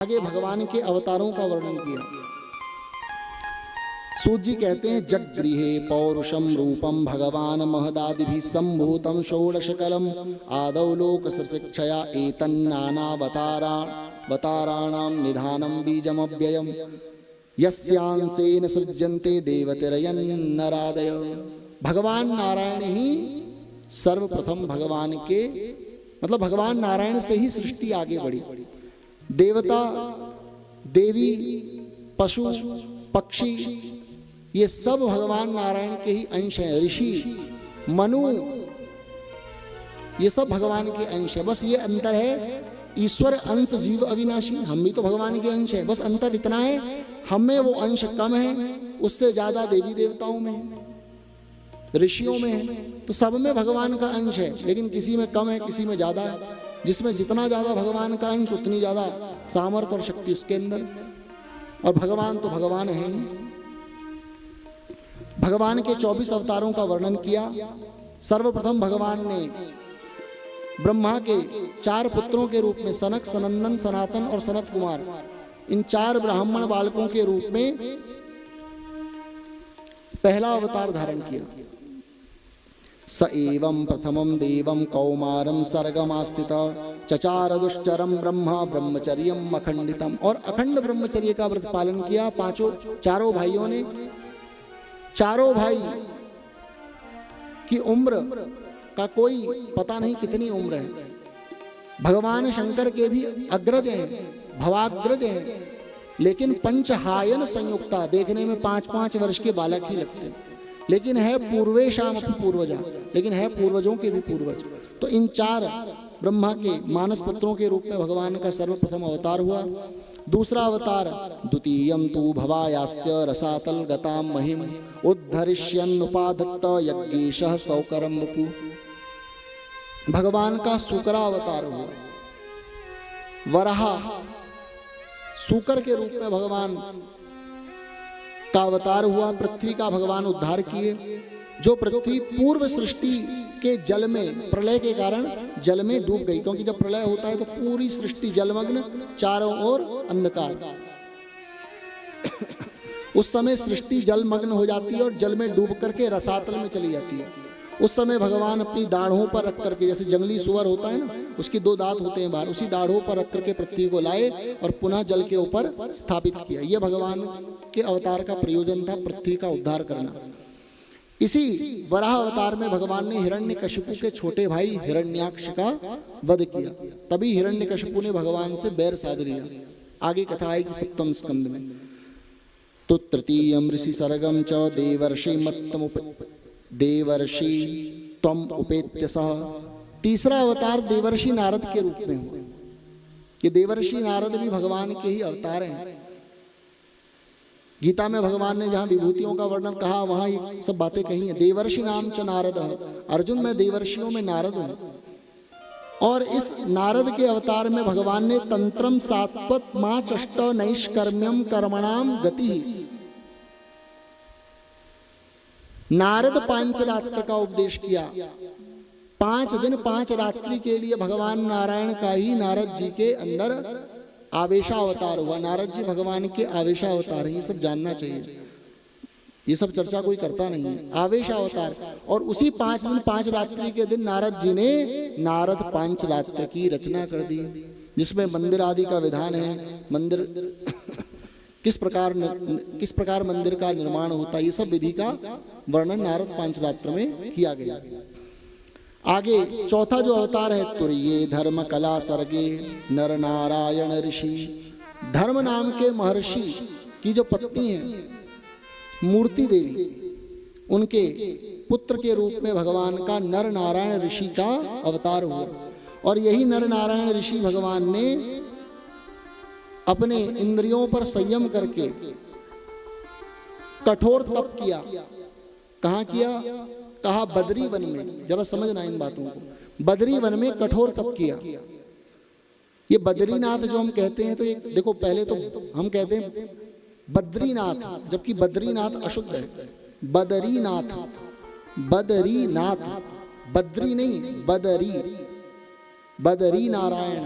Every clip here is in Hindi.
आगे भगवान के अवतारों का वर्णन किया। सूत जी कहते हैं जगगृहे पौरुषम रूपम भगवान महदादिभिः संभूतम षोडशकलम आदौ लोक शिक्षया एतन्नानावताराणां निधानं बीजमव्ययम् यस्यांसेन सृज्यन्ते देवतिरयन्नरादय। भगवान नारायण ही सर्वप्रथम भगवान के मतलब भगवान नारायण से ही सृष्टि आगे बढ़ी। देवता, देवी, पशु, पक्षी ये सब भगवान नारायण के ही अंश हैं। ऋषि, मनु ये सब भगवान के अंश है। बस ये अंतर है, ईश्वर अंश जीव अविनाशी, हम भी तो भगवान के अंश है। बस अंतर इतना है, हम में वो अंश कम है, उससे ज्यादा देवी देवताओं में है, ऋषियों में है। तो सब में भगवान का अंश है, लेकिन किसी में कम है, किसी में ज्यादा है। जिसमें जितना ज्यादा भगवान का अंश उतनी ज्यादा सामर्थ्य और शक्ति उसके अंदर। और भगवान तो भगवान है ही। भगवान के 24 अवतारों का वर्णन किया। सर्वप्रथम भगवान ने ब्रह्मा के 4 पुत्रों के रूप में सनक, सनंदन, सनातन और सनत कुमार, इन 4 ब्राह्मण बालकों के रूप में पहला अवतार धारण किया। स एवं प्रथमं देवं कौमारं सर्गमास्थित चचार दुश्चरम ब्रह्मा ब्रह्मचर्यम अखंडितम। और अखंड ब्रह्मचर्य का व्रत पालन किया चारों भाइयों ने। चारों भाई की उम्र का कोई पता नहीं कितनी उम्र है। भगवान शंकर के भी अग्रज हैं, भवाग्रज हैं, लेकिन पंचहायन संयुक्ता, देखने में 5-5 वर्ष के बालक ही लगते हैं, लेकिन है पूर्वेशाम अपि पूर्वजा, लेकिन है पूर्वजों के भी पूर्वज। तो इन 4 ब्रह्मा के मानस पुत्रों के रूप में भगवान का सर्वप्रथम अवतार हुआ। दूसरा अवतार द्वितीयं तु भवायास्य रसातल गतां महिम उद्धरिष्यन्नुपादत्त यज्ञेशः सौकरं वपु। भगवान का सूकरा अवतार हुआ। वराह सूकर के रूप में भगवान का अवतार हुआ। पृथ्वी का भगवान उद्धार किए। जो पृथ्वी पूर्व सृष्टि के जल में, प्रलय के कारण जल में डूब गई, क्योंकि जब प्रलय होता है तो पूरी सृष्टि जलमग्न, चारों ओर अंधकार। उस समय सृष्टि जलमग्न हो जाती है और जल में डूब करके रसातल में चली जाती है। उस समय भगवान अपनी दाढ़ों पर रख करके, जैसे जंगली सुअर होता है ना, उसकी 2 दांत होते हैं बाहर, उसी दाढ़ों पर रख करके पृथ्वी को लाए और पुनः जल के ऊपर स्थापित किया। यह भगवान के अवतार का प्रयोजन था, पृथ्वी का उद्धार करना। इसी वराह अवतार में भगवान ने हिरण्यकशिपु के छोटे भाई हिरण्याक्ष का वध किया। तभी हिरण्यकशिपु ने भगवान से बैर साध लिया। आगे कथा आएगी 7वें स्कंद में। तो तृतीयं ऋषि सर्गम च देवर्षि त्वम उपेत्य सह। तीसरा अवतार देवर्षि नारद के रूप में हुआ। ये देवर्षि नारद भी भगवान के ही अवतार हैं। गीता में भगवान ने जहाँ विभूतियों का वर्णन कहा, वहाँ ये सब बातें कही हैं। देवर्षि नाम च नारद, अर्जुन मैं देवर्षियों में नारद हूँ। और इस नारद के अवतार में भगवान ने तंत्रम सात्वत मा चष्ट नैष्कर्म्यम कर्मणाम गति, नारद पांचरात्र का उपदेश किया। 5 दिन 5 रात्रि के लिए भगवान नारायण का ही नारद जी के अंदर आवेशावतार हुआ। नारद जी भगवान के आवेशावतार हैं, ये सब जानना चाहिए। ये सब चर्चा कोई करता नहीं है। आवेशावतार। और उसी 5 दिन 5 रात्रि के दिन नारद जी ने नारद पांचरात्र की रचना कर दी, जिसमें मंदिर आदि का विधान है। मंदिर किस प्रकार मंदिर का निर्माण होता है, ये सब विधि का वर्णन नारद पांचरात्र में किया गया। आगे चौथा जो अवतार है, तुर्ये धर्म कला सर्गे नर नारायण ऋषि। धर्म नाम के महर्षि की जो पत्नी है मूर्ति देवी, उनके पुत्र के रूप में भगवान का नर नारायण ऋषि का अवतार हुआ। और यही नर नारायण ऋषि भगवान ने अपने इंद्रियों पर संयम करके कठोर तप किया। कहाँ किया? कहा बद्री वन में। जरा समझना इन बातों को। बद्री वन में कठोर तप किया। ये बद्रीनाथ जो हम कहते हैं, तो ये देखो, पहले तो हम कहते हैं बद्रीनाथ, जबकि बद्रीनाथ अशुद्ध है। बदरीनाथ, बदरीनाथ, बद्री नहीं, बदरी, बदरी नारायण,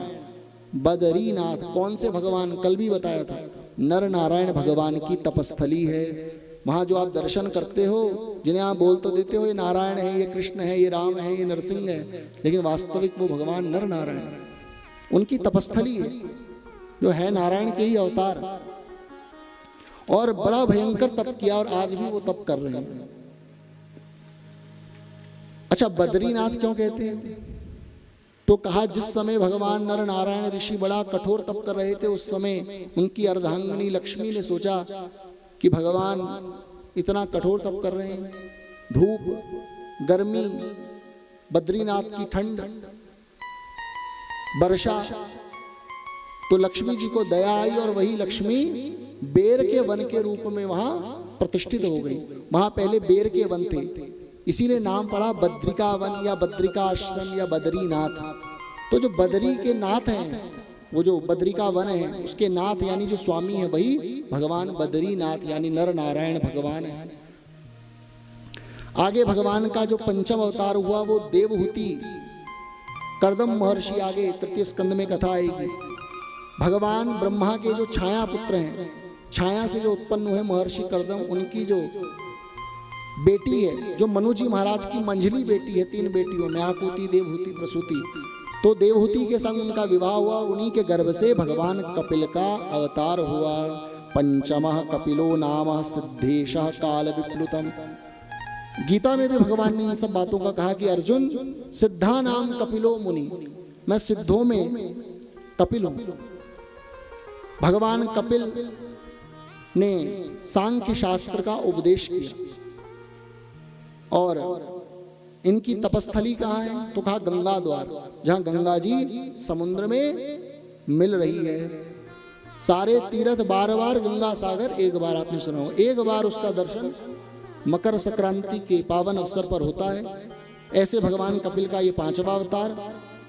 बदरीनाथ कौन से भगवान, कल भी बताया था, नर नारायण भगवान की तपस्थली है। वहाँ जो आप दर्शन करते हो, जिन्हें आप बोल तो देते हो ये नारायण है, ये कृष्ण है, ये राम है, ये नरसिंह है, लेकिन वास्तविक वो भगवान नर नारायण है, उनकी तपस्थली है, जो है नारायण के ही अवतार, और बड़ा भयंकर तप किया और आज भी वो तप कर रहे हैं। अच्छा, बद्रीनाथ क्यों कहते हैं? तो कहा जिस समय भगवान नर नारायण ऋषि बड़ा कठोर तप कर रहे थे, उस समय उनकी अर्धांगिनी लक्ष्मी ने सोचा कि भगवान इतना कठोर तप कर रहे हैं, धूप, गर्मी, बद्रीनाथ की ठंड, वर्षा, तो लक्ष्मी जी को दया आई और वही लक्ष्मी बेर के वन के रूप में वहां प्रतिष्ठित हो गई। वहां पहले बेर के वन थे, इसीलिए नाम पड़ा बद्रिका वन या बद्रिका आश्रम या बद्रीनाथ। तो जो बद्री के नाथ हैं, वो जो बद्रिका वन है, उसके नाथ यानी जो स्वामी है वही भगवान बद्रीनाथ यानी नर नारायण भगवान है। आगे भगवान का जो पंचम अवतार हुआ वो देवहूति कर्दम महर्षि, आगे तृतीय स्कंद में कथा आएगी। भगवान ब्रह्मा के जो छाया पुत्र हैं, छाया से जो उत्पन्न हुए महर्षि कर्दम, उनकी जो बेटी है, जो मनु जी महाराज की मंझली बेटी है, 3 बेटियों में आकुति, देवहूति, प्रसूति, तो देवहूति के संग उनका विवाह हुआ। उन्हीं के गर्भ से भगवान कपिल का अवतार हुआ। पंचमः कपिलो नामः सिद्धेशः काल विप्लुतम। गीता में भी भगवान ने इन सब बातों का कहा कि अर्जुन, सिद्धा नाम कपिलो मुनि, मैं सिद्धों में कपिल हूं। भगवान कपिल ने सांख्य शास्त्र का उपदेश किया। और इनकी तपस्थली कहाँ है? तो कहा गंगा द्वार, जहां गंगा जी समुद्र में मिल रही है। सारे तीर्थ 12 बार, गंगा सागर 1 बार, आपने सुना हो, 1 बार उसका दर्शन मकर संक्रांति के पावन अवसर पर होता है। ऐसे भगवान कपिल का ये 5वां अवतार।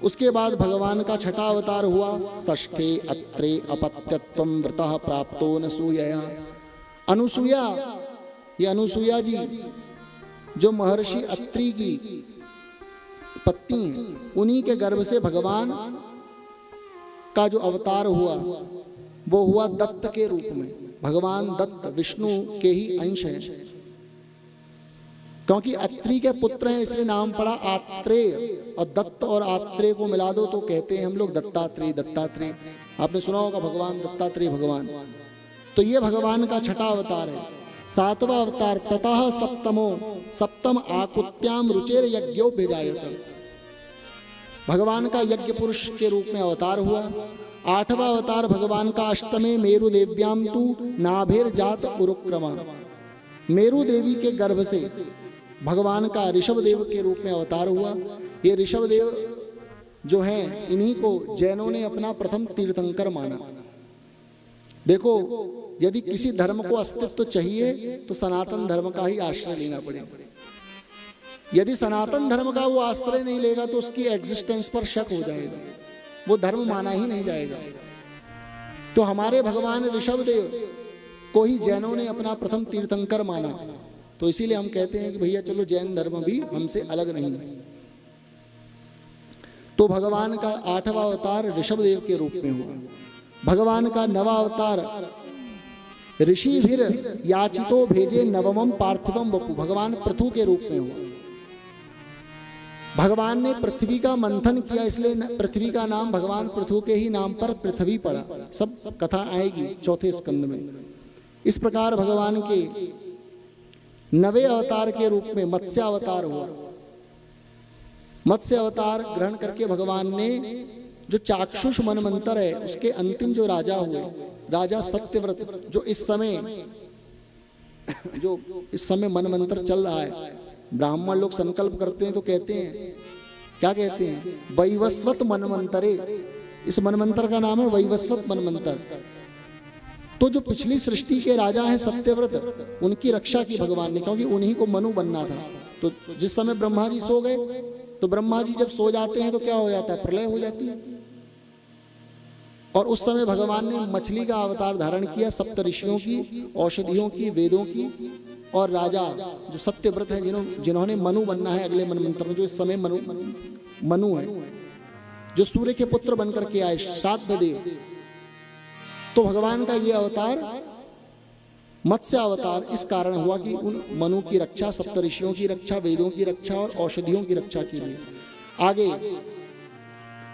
उसके बाद भगवान का 6ठा अवतार हुआ। षष्ठे अत्रे अपत्यत्वं व्रतः प्राप्तो अनुसूया। अनुसूया, ये अनुसूया जी जो महर्षि अत्रि की पत्नी है, उन्हीं के गर्भ से भगवान का जो अवतार हुआ वो हुआ दत्त के रूप में। भगवान दत्त विष्णु के ही अंश हैं, क्योंकि अत्रि के पुत्र हैं इसलिए नाम पड़ा आत्रेय। और दत्त और आत्रेय को मिला दो तो कहते हैं हम लोग दत्तात्रेय। दत्तात्रेय आपने सुना होगा, भगवान दत्तात्रेय भगवान। तो ये भगवान का 6ठा अवतार है। 7वां अवतार ततः सप्तम आकुत्याम रुचेर यज्ञो भेजायत। भगवान का यज्ञ पुरुष के रूप में अवतार हुआ। 8वां अवतार भगवान का अष्टमे मेरु देव्याम तु नाभेर जात उरुक्रमा। मेरु देवी के गर्भ से भगवान का ऋषभ देव के रूप में अवतार हुआ। ये ऋषभ देव जो हैं, इन्हीं को जैनों ने अपना प्रथम तीर्थंकर माना। देखो, यदि किसी धर्म को अस्तित्व चाहिए तो सनातन धर्म का ही आश्रय लेना पड़ेगा। यदि सनातन धर्म का वो आश्रय नहीं लेगा तो उसकी एग्जिस्टेंस पर शक हो जाएगा, वो धर्म माना ही नहीं जाएगा। तो हमारे भगवान ऋषभ देव को ही जैनों ने अपना प्रथम तीर्थंकर माना। तो इसीलिए हम कहते हैं कि भैया चलो जैन धर्म भी हमसे अलग नहीं है। तो भगवान का 8वां अवतार ऋषभ देव के रूप में हुआ। भगवान का 9वां अवतार ऋषि भीर याचितो भेजे नवमम पार्थिवम वपु। भगवान पृथु के रूप में हुआ। भगवान ने पृथ्वी का मंथन किया, इसलिए पृथ्वी का नाम भगवान पृथु के ही नाम पर पृथ्वी पड़ा। सब कथा आएगी 4थे स्कंद में। इस प्रकार भगवान के 9वें अवतार के रूप में मत्स्य अवतार हुआ। मत्स्य अवतार ग्रहण करके भगवान ने जो चाक्षुष मनमंत्र है उसके अंतिम जो राजा हुए, राजा सत्यव्रत, जो इस समय मनमंत्र चल रहा है। ब्राह्मण लोग संकल्प करते हैं तो कहते हैं, क्या कहते हैं? वैवस्वत मनमंत्रे। इस मनमंत्र का नाम है वैवस्वत मनमंत्र। तो जो पिछली सृष्टि के राजा हैं सत्यव्रत, उनकी रक्षा की भगवान ने, क्योंकि उन्हीं को मनु बनना था। तो जिस समय ब्रह्मा जी सो गए, तो ब्रह्मा जी जब सो जाते हैं तो क्या हो जाता है? प्रलय हो जाती है। और उस समय भगवान ने मछली का अवतार धारण किया, सप्त ऋषियों की, औषधियों की, वेदों की, और राजा जो सत्यव्रत है, जिन्होंने मनु बनना है अगले मनमंत्र में, जो इस समय मनु है, जो सूर्य के पुत्र बनकर के आए, श्राद्ध देव। तो भगवान का ये अवतार मत्स्य अवतार इस कारण हुआ कि उन मनु की रक्षा, सप्तऋषियों की रक्षा, वेदों की रक्षा और औषधियों की रक्षा के लिए। आगे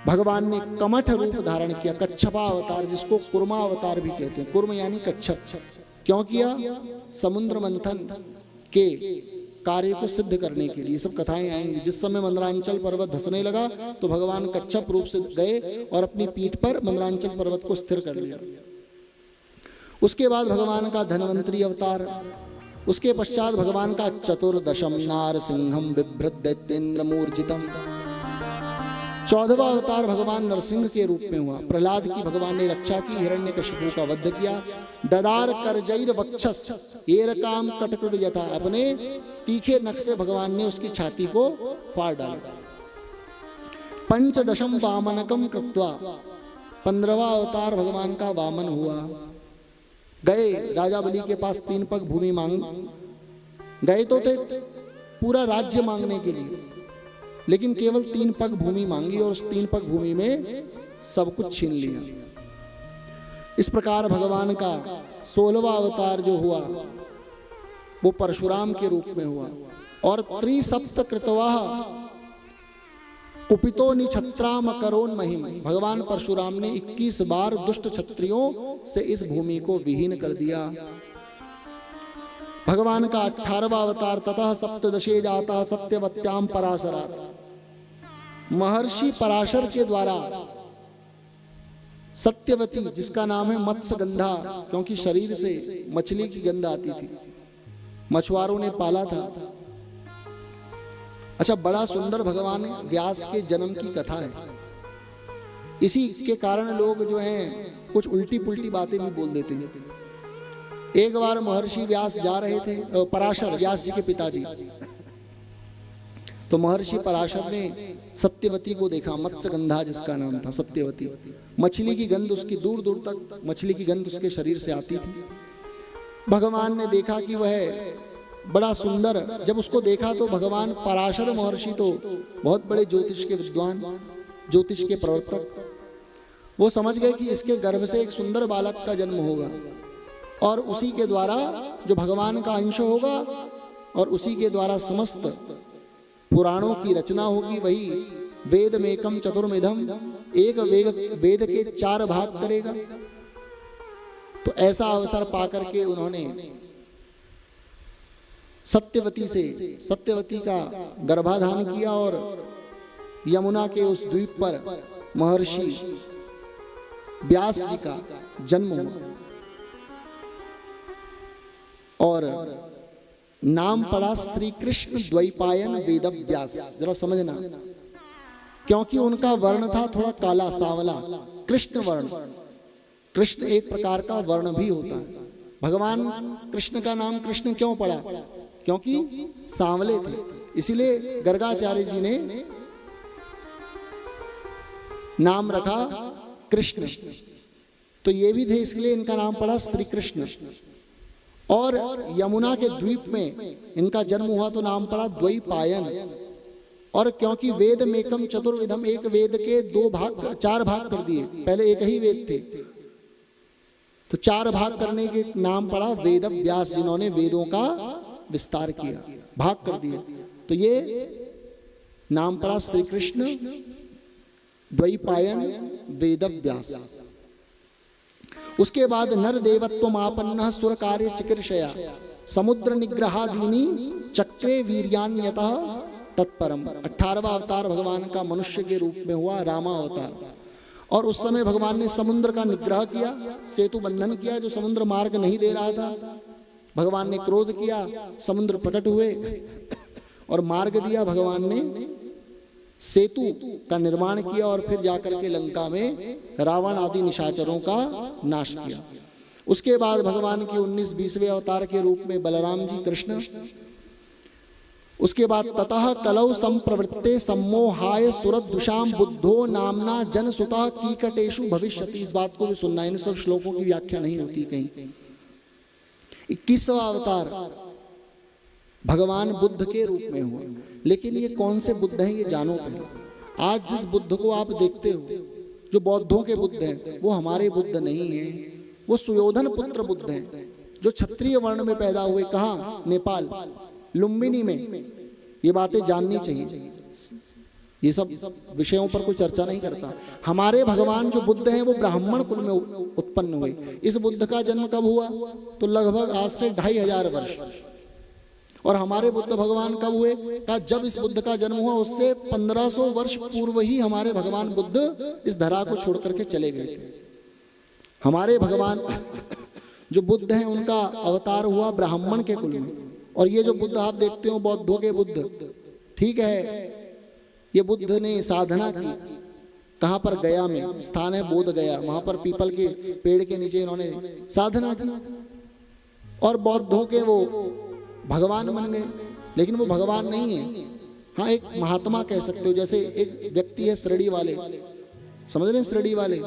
भगवान ने कमठ रूप धारण किया, कच्छपा अवतार, जिसको कुर्मा अवतार भी कहते हैं। कुर्म यानी कच्छप। क्यों किया? समुद्र मंथन के कार्य को सिद्ध करने के लिए। सब कथाएं आएंगी। जिस समय मंदरांचल पर्वत धंसने लगा तो भगवान कच्छप रूप से गए और अपनी पीठ पर मंदरांचल पर्वत को स्थिर कर लिया। उसके बाद भगवान का धन्वंतरी अवतार, उसके पश्चात भगवान का चतुर्दशम नारसिंहम बिभ्रत दैत्येन्द्र मूर्जितम, 14वां अवतार भगवान नरसिंह के रूप में हुआ। प्रहलाद की भगवान ने रक्षा की, हिरण्यकशिपु का वध किया। ददार करजैर वक्षस एरकाम कटकृत यथा, अपने तीखे नख से भगवान ने उसकी छाती को फाड़ डाला। पंचदशम वामनकम कृत्वा, 15वां अवतार भगवान का वामन हुआ। गए राजा बलि के पास 3 पग भूमि मांग गए तो थे पूरा राज्य मांगने के लिए, लेकिन केवल 3 पग भूमि मांगी और उस 3 पग भूमि में सब कुछ छीन लिया। इस प्रकार भगवान का 16वां अवतार जो हुआ वो परशुराम के रूप में हुआ। और त्रिसप्त कृतवाह कुपितो निछत्राम करोन महिम, भगवान परशुराम ने 21 बार दुष्ट क्षत्रियों से इस भूमि को विहीन कर दिया। भगवान का 18वां अवतार ततः सप्तदशे जाता सत्यवत्याम पराशरा, महर्षि पराशर के द्वारा सत्यवती, जिसका नाम है मत्स्यगंधा, क्योंकि शरीर से मछली की गंध आती थी, मछुआरों ने पाला था। अच्छा, बड़ा सुंदर भगवान व्यास के जन्म की कथा है। इसी के कारण लोग जो हैं कुछ उल्टी पुल्टी बातें भी बोल देते हैं। एक बार महर्षि व्यास जा रहे थे, पराशर व्यास जी के पिताजी, तो महर्षि पराशर ने सत्यवती को देखा, मत्स्यगंधा जिसका नाम था, सत्यवती। मछली की गंध उसकी दूर दूर तक मछली की गंध उसके शरीर से आती थी। भगवान ने देखा कि वह बड़ा सुंदर, जब उसको देखा तो भगवान पराशर महर्षि तो बहुत बड़े ज्योतिष के विद्वान, ज्योतिष के प्रवर्तक, वो समझ गए कि इसके गर्भ से एक सुंदर बालक का जन्म होगा और उसी के द्वारा जो भगवान का अंश होगा और उसी के द्वारा समस्त पुराणों की रचना होगी। वही वेद मेकम चतुर्मिधम, एक वेद के 4 भाग करेगा। तो ऐसा अवसर पाकर के उन्होंने सत्यवती का गर्भाधान किया और यमुना के उस द्वीप पर महर्षि व्यास जी का जन्म हुआ और नाम पड़ा श्री कृष्ण द्वैपायन वेद व्यास। जरा समझना, क्योंकि उनका वर्ण था थोड़ा काला सांवला, कृष्ण वर्ण। कृष्ण एक प्रकार का वर्ण भी होता है। भगवान कृष्ण का नाम कृष्ण क्यों पड़ा? क्योंकि सांवले थे, इसीलिए गर्गाचार्य जी ने नाम रखा कृष्ण। तो ये भी थे, इसलिए इनका नाम पड़ा श्री कृष्ण। और यमुना के द्वीप में इनका जन्म हुआ तो नाम पड़ा द्वैपायन। और क्योंकि वेद मेकम चतुर्विधम, एक वेद के 4 भाग कर दिए, पहले एक ही वेद थे, तो 4 भाग करने के नाम पड़ा वेद व्यास, जिन्होंने वेदों का विस्तार किया, भाग कर दिए। तो ये नाम पड़ा श्री कृष्ण द्वैपायन वेद व्यास। उसके बाद नर देवत्व आपन्न सुर कार्य चिकीर्षया समुद्र निग्रहादीनी चक्रे वीर्यान्यतः तत्परम। 18वां अवतार भगवान का मनुष्य के रूप में हुआ, रामा अवतार। और उस समय भगवान ने समुद्र का निग्रह किया, सेतु बंधन किया, जो समुद्र मार्ग नहीं दे रहा था। भगवान ने क्रोध किया, समुद्र प्रकट हुए और मार्ग दिया। भगवान ने सेतु का निर्माण किया और फिर जाकर के लंका में रावण आदि निशाचरों का नाश किया। उसके बाद भगवान के 19-20वें अवतार के रूप में बलराम जी कृष्ण। उसके बाद ततः कलौ संप्रवृत्ते सम्मोहाय सुरदुषाम बुद्धो नामना जनसुतः कीकटेषु भविष्यति। इस बात को भी सुनना, इन सब श्लोकों की व्याख्या नहीं होती कहीं। 21वां अवतार भगवान बुद्ध के रूप में हुए। लेकिन ये कौन से बुद्ध हैं ये जानो पहले। आज जिस बुद्ध को आप देखते हो, जो बौद्धों के बुद्ध हैं, वो हमारे बुद्ध नहीं हैं, वो सुयोधन पुत्र बुद्ध हैं, जो क्षत्रिय वर्ण में पैदा हुए। कहाँ? नेपाल, लुम्बिनी में। ये बातें जाननी चाहिए। ये सब विषयों पर कोई चर्चा नहीं करता। हमारे भगवान जो बुद्ध हैं वो ब्राह्मण कुल में उत्पन्न हुए। इस बुद्ध का जन्म कब हुआ? तो लगभग आज से 2500 वर्ष। और हमारे बुद्ध भगवान कब हुए? का जब इस बुद्ध का जन्म हुआ उससे 1500 वर्ष पूर्व ही हमारे भगवान बुद्ध इस धरा को छोड़ करके चले गए थे। हमारे भगवान जो बुद्ध हैं उनका अवतार हुआ ब्राह्मण के कुल में। और ये जो बुद्ध आप देखते हो बौद्धों के बुद्ध, ठीक है, ये बुद्ध ने साधना की। कहाँ पर? गया में स्थान है बोध गया, वहां पर पीपल के पेड़ के नीचे इन्होंने साधना की और बौद्धों के वो भगवान बन गए। लेकिन वो भगवान नहीं है, हाँ एक महात्मा कह सकते हो। जैसे एक व्यक्ति है शिरडी वाले, समझ रहे हैं? शिरडी वाले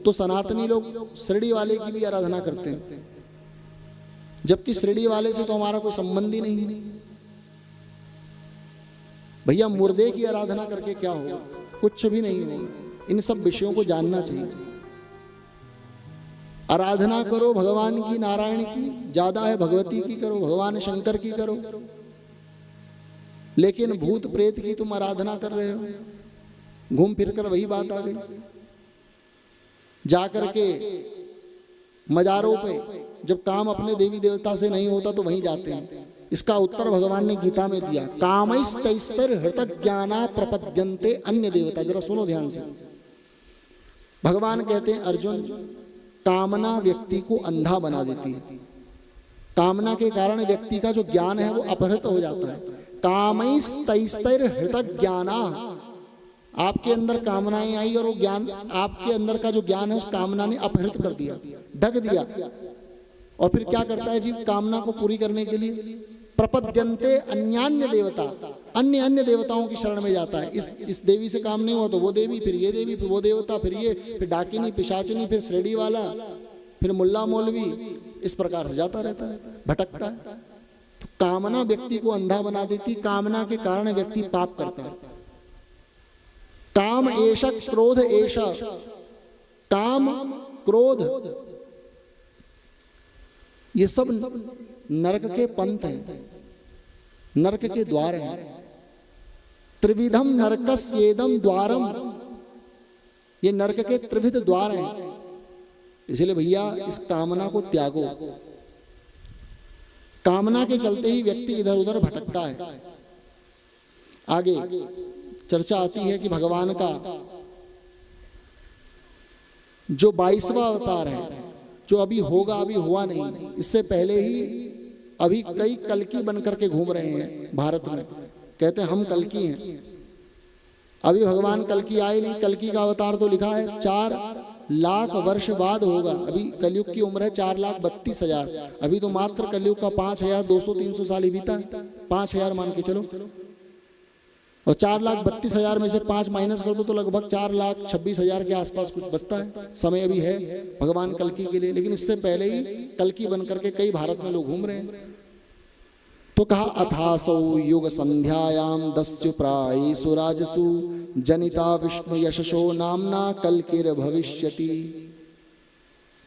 तो सनातनी लोग शिरडी वाले की भी आराधना करते हैं, जबकि शिरडी वाले से तो हमारा कोई संबंध ही नहीं है। भैया मुर्दे की आराधना करके क्या होगा? कुछ भी नहीं होगा। इन सब विषयों को जानना चाहिए। आराधना करो भगवान की, नारायण की, ज्यादा है भगवती की करो, भगवान शंकर की करो। लेकिन भूत प्रेत की तुम आराधना कर रहे हो, घूम फिर कर वही बात आ गई। जाकर के मजारों पे जब काम अपने देवी देवता से नहीं होता तो वहीं जाते हैं। इसका उत्तर भगवान ने गीता में दिया, कामैस्तैस्तर हृतज्ञाना प्रपद्यन्ते अन्य देवता। जरा सुनो ध्यान से। भगवान कहते हैं अर्जुन, कामना व्यक्ति को अंधा बना देती है। कामना के कारण व्यक्ति का जो ज्ञान है वो अपहृत हो जाता है। कामैस्तैस्तर हृतज्ञाना, आपके अंदर कामनाएं आई और वो ज्ञान, आपके अंदर का जो ज्ञान है उस कामना ने अपहृत कर दिया, ढक दिया। और फिर क्या करता है जीव? कामना को पूरी करने के लिए प्रपद्यन्ते अन्यान्य देवता, अन्य देवताओं की शरण में जाता है। इस देवी से काम नहीं हुआ तो वो देवी, फिर ये देवी, फिर वो देवता, फिर ये, फिर डाकिनी, पिशाचिनी, फिर श्रेणी वाला, फिर मुल्ला मौलवी, इस प्रकार से जाता रहता है, भटकता है। तो कामना व्यक्ति को अंधा बना देती। कामना के कारण व्यक्ति पाप करता है। काम एष क्रोध एष, काम क्रोध ये सब नरक के पंथ हैं, नरक के द्वार हैं। त्रिविधम नरकस्येदम द्वारम, ये नरक के त्रिविध द्वार हैं। इसलिए भैया इस कामना को त्यागो। कामना के चलते ही व्यक्ति इधर उधर भटकता है। आगे चर्चा आती है कि भगवान का जो 22वां अवतार है, जो अभी होगा, अभी हुआ नहीं, इससे पहले ही अभी कई कल्कि बन करके घूम रहे हैं भारत में। कहते हैं हम कल्कि हैं। अभी भगवान कल्कि आए नहीं। कल्कि का अवतार तो लिखा है 4 लाख वर्ष बाद होगा। अभी कलयुग की उम्र है 4,32,000। अभी तो मात्र कलयुग का 5,200-300 साल ही बीता है। 5,000 मान के चलो, और 4,32,000 में से 5 माइनस कर दो तो लगभग 4,26,000 के आसपास कुछ बचता है। समय अभी है भगवान कल्कि के लिए, लेकिन इससे पहले ही कल्कि बन करके कई भारत में लोग घूम रहे हैं। तो कहा अथासौ युग संध्यायाम दस्यु प्रायेषु राजसु जनिता विष्णु यशसो नामना कल्किर भविष्यति।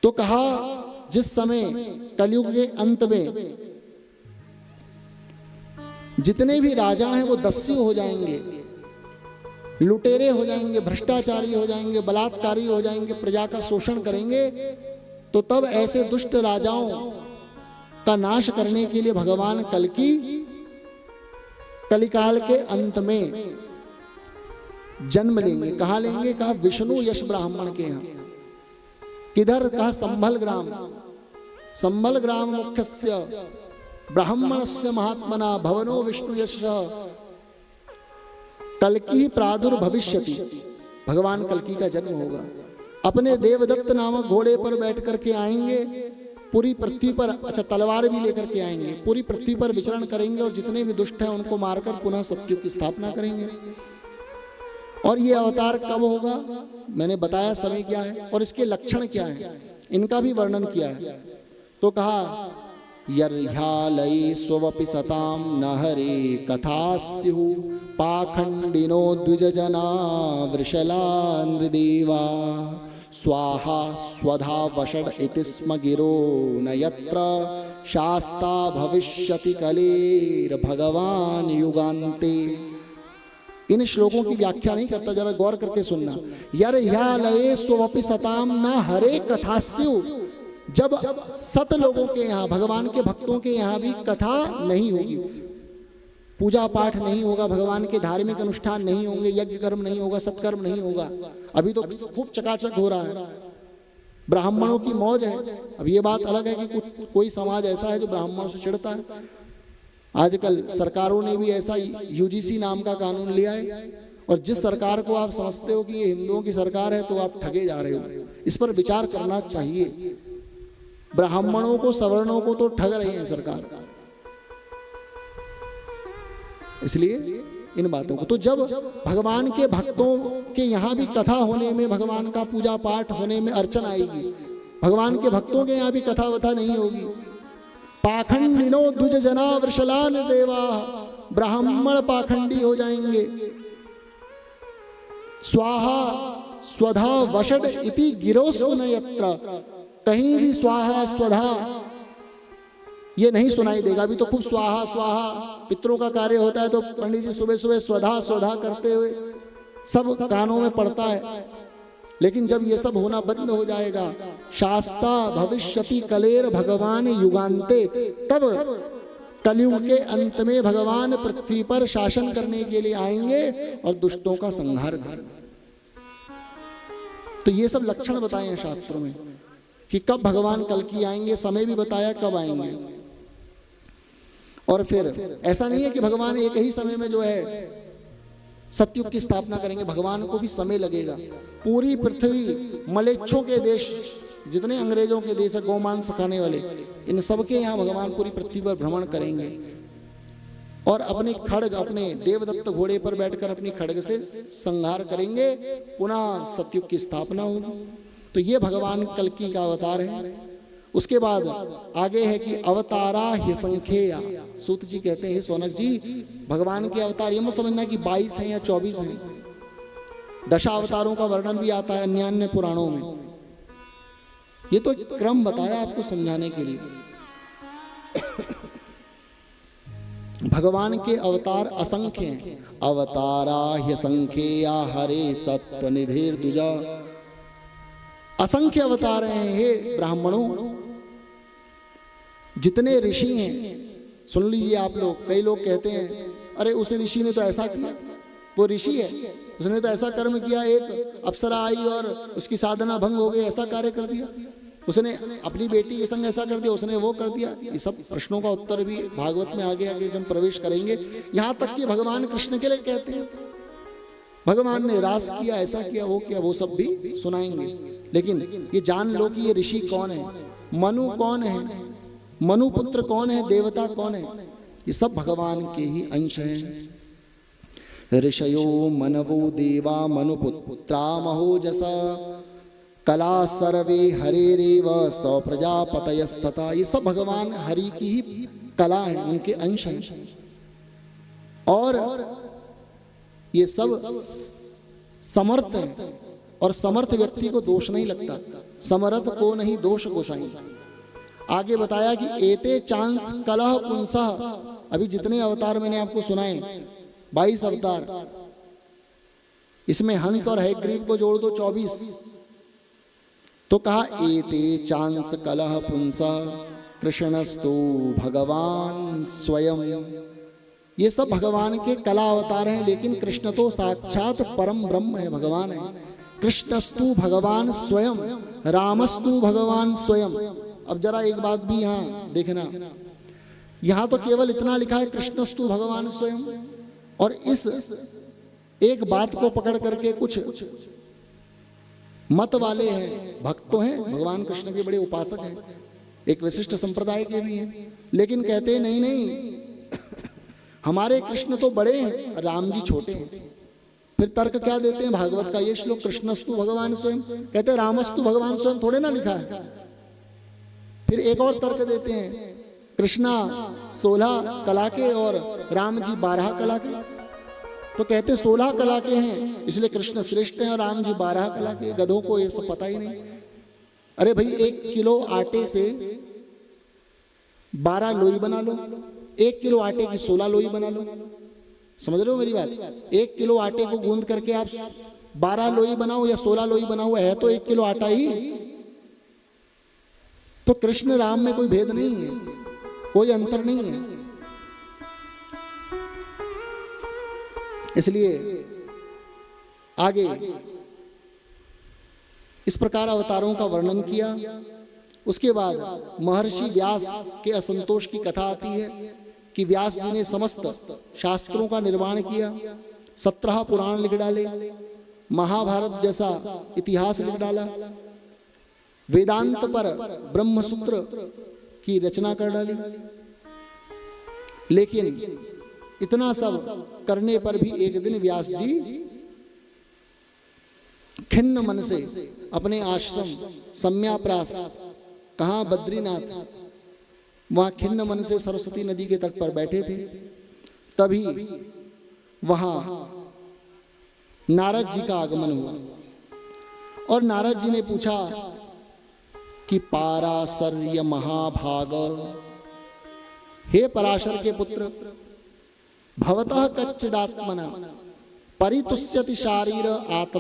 तो कहा जिस समय कलयुग के अंत में जितने भी राजा हैं वो दस्यु हो जाएंगे, लुटेरे हो जाएंगे, भ्रष्टाचारी हो जाएंगे, बलात्कारी हो जाएंगे, प्रजा का शोषण करेंगे। तो तब ऐसे दुष्ट राजाओं का नाश करने के लिए भगवान कल्कि कलिकाल के अंत में जन्म लेंगे। कहाँ लेंगे? कहा विष्णु यश ब्राह्मण के यहाँ। किधर? कहा संभल ग्राम। संभल ग्राम मुख्यस्य ब्राह्मणस्य महात्मना भवनो विष्णु यश कल्कि प्रादुर्भविष्यति। भगवान कल्कि का जन्म होगा। अपने देवदत्त नामक घोड़े पर बैठ करके आएंगे पूरी पृथ्वी पर। अच्छा, तलवार भी लेकर के आएंगे, पूरी पृथ्वी पर विचरण करेंगे और जितने भी दुष्ट हैं उनको मारकर पुनः सत्युग की स्थापना करेंगे। और ये अवतार कब होगा मैंने बताया, समय क्या है और इसके लक्षण क्या है, इनका भी वर्णन किया है। तो कहा यर्ह्यालये स्वपि सतां न हरे कथा स्युः पाखंडिनो द्विजना वृषला नृदेवा स्वाहा स्वधा वषड इति स्म गिरो न यत्र शास्ता भविष्यति कलेर भगवान युगान्ते। इन श्लोकों की व्याख्या नहीं करता, जरा गौर करके सुनना। यर्ह्यालये स्वपि सतां न हरे कथास्यु, जब सत लोगों के यहाँ, भगवान के भक्तों के यहाँ भी कथा नहीं होगी, पूजा पाठ नहीं होगा, भगवान के धार्मिक अनुष्ठान नहीं होंगे, यज्ञ कर्म नहीं होगा, सत्कर्म नहीं होगा। अभी तो खूब चकाचक हो रहा है, ब्राह्मणों की मौज है। अब ये बात अलग है कि कोई समाज ऐसा है जो ब्राह्मणों से चिढ़ता है। आजकल सरकारों ने भी ऐसा यूजीसी नाम का कानून लिया है, और जिस सरकार को आप समझते हो कि ये हिंदुओं की सरकार है तो आप ठगे जा रहे हो। इस पर विचार करना चाहिए। ब्राह्मणों को, सवर्णों को तो ठग रही है सरकार, इसलिए इन बातों को। तो जब भगवान के भक्तों के यहाँ भी कथा होने में, भगवान का पूजा पाठ होने में अर्चन आएगी, भगवान के भक्तों के यहाँ भी कथा वथा नहीं होगी। पाखंडिनो द्विज जना वृषलान देवा, ब्राह्मण पाखंडी हो जाएंगे। स्वाहा स्वधा वषड इति गिरोस्व न यत्र, कहीं भी स्वाहा स्वधा ये नहीं सुनाई देगा। अभी तो खूब स्वाहा स्वाहा पितरों का कार्य होता है तो पंडित जी सुबह सुबह स्वधा स्वधा करते हुए सब कानों में पड़ता है। लेकिन जब ये सब होना बंद हो जाएगा, शास्ता भविष्यति कलेर भगवान युगान्ते, तब कलयुग के अंत में भगवान पृथ्वी पर शासन करने के लिए आएंगे और दुष्टों का संहार करेंगे। तो ये सब लक्षण बताए हैं शास्त्रों में कि कब भगवान कल्कि आएंगे, समय भी बताया कब आएंगे। और फिर ऐसा नहीं है कि भगवान एक ही समय में जो है सतयुग की स्थापना करेंगे, भगवान को भी समय लगेगा। पूरी पृथ्वी, मलेच्छों के देश, जितने अंग्रेजों के देश है गोमांस खाने वाले, इन सबके यहाँ भगवान पूरी पृथ्वी पर भ्रमण करेंगे और अपने खड्ग, अपने देवदत्त घोड़े पर बैठकर अपनी खड्ग से संहार करेंगे, पुनः सतयुग की स्थापना होगी। तो ये भगवान कल्कि का अवतार है। उसके बाद आगे है कि अवतारा ह्यसंख्येया। सूत जी कहते हैं, सोनक जी, भगवान के अवतार ये मत समझना कि 22 हैं या 24 हैं। दशावतारों का वर्णन भी आता है अन्य अन्य पुराणों में। ये तो क्रम बताया आपको समझाने के लिए। भगवान के अवतार असंख्य हैं। अवतारा ह्यसंख्येया हरे सत्वनिधिर द्विजा, असंख्य अवतार हैं हे ब्राह्मणों। जितने ऋषि हैं, सुन लीजिए आप लोग। कई लोग कहते हैं अरे उस ऋषि ने तो ऐसा किया, वो ऋषि है, उसने तो ऐसा कर्म किया, एक अप्सरा आई और उसकी साधना भंग हो गई, ऐसा कार्य कर दिया, उसने अपनी बेटी के संग ऐसा कर दिया, उसने वो कर दिया। ये सब प्रश्नों का उत्तर भी भागवत में आगे आगे जब प्रवेश करेंगे। यहाँ तक कि भगवान कृष्ण के लिए कहते हैं भगवान ने रास किया, ऐसा किया, वो किया, वो सब भी सुनाएंगे। लेकिन ये जान लो कि ये ऋषि कौन है, मनु कौन है, मनु पुत्र कौन है, देवता कौन है, ये सब भगवान के ही अंश हैं। ऋषयो मनवो देवा मनुपुत्रा महोजसा, कला सर्वे हरेरेव स प्रजापतयस्तथा। ये सब भगवान हरि की ही कला है, उनके अंश हैं। और ये सब समर्थ हैं, और समर्थ व्यक्ति को दोष नहीं लगता, समर्थ को नहीं दोष गोसाई। आगे बताया कि एते चांस कलह पुंसः। अभी जितने अवतार मैंने आपको सुनाए, 22 अवतार, इसमें हंस और हयग्रीव को जोड़ दो 24। तो कहा एते चांस कलह पुंसः कृष्णस्तु भगवान स्वयं। ये सब भगवान के कला अवतार हैं, लेकिन कृष्ण तो साक्षात परम ब्रह्म है, भगवान है। कृष्णस्तु भगवान स्वयं, रामस्तु भगवान स्वयं। अब जरा एक बात भी यहाँ देखना, यहाँ तो केवल इतना लिखा है कृष्णस्तु भगवान स्वयं, और इस एक बात को पकड़ करके कुछ मत वाले हैं, भक्त तो हैं, भगवान कृष्ण के बड़े उपासक हैं, एक विशिष्ट संप्रदाय के भी हैं, लेकिन कहते हैं नहीं नहीं, हमारे कृष्ण तो बड़े हैं, राम जी छोटे हैं। फिर तर्क क्या देते हैं भागवत का ये श्लोक, कृष्णस्तु भगवान स्वयं, कहते हैं रामस्तु भगवान स्वयं थोड़े ना लिखा है। फिर एक और तर्क देते हैं, कृष्णा 16 कला के और राम जी 12 कला के। तो कहते 16 कला के हैं इसलिए कृष्ण श्रेष्ठ हैं और राम जी 12 कला के। गधों को ये सब पता ही नहीं। अरे भाई 1 किलो आटे से 12 लोई बना लो, 1 किलो आटे की 16 लोई बना लो। समझ रहे हो मेरी बात? 1 किलो आटे को गूंद करके आप 12 लोई बनाओ या 16 लोई बनाओ, है तो 1 किलो आटा ही। तो कृष्ण राम में कोई भेद नहीं है, कोई अंतर नहीं है। इसलिए आगे इस प्रकार अवतारों का वर्णन किया। उसके बाद महर्षि व्यास के असंतोष की कथा आती है कि व्यास जी ने समस्त शास्त्रों का निर्माण किया, 17 पुराण लिख डाले, महाभारत जैसा इतिहास लिख डाला, वेदांत पर ब्रह्मसूत्र की रचना कर डाली। लेकिन इतना सब करने पर भी एक दिन व्यास जी खिन्न मन से अपने आश्रम सम्याप्रास, कहाँ बद्रीनाथ, वहां खिन्न मन से सरस्वती नदी के तट पर बैठे थे। तभी वहां नारद जी का आगमन हुआ और नारद जी ने पूछा कि पाराशर्य महाभाग, हे पराशर के पुत्र, भवतः कच्चिदात्मना परितुष्यति शारीर आत्मा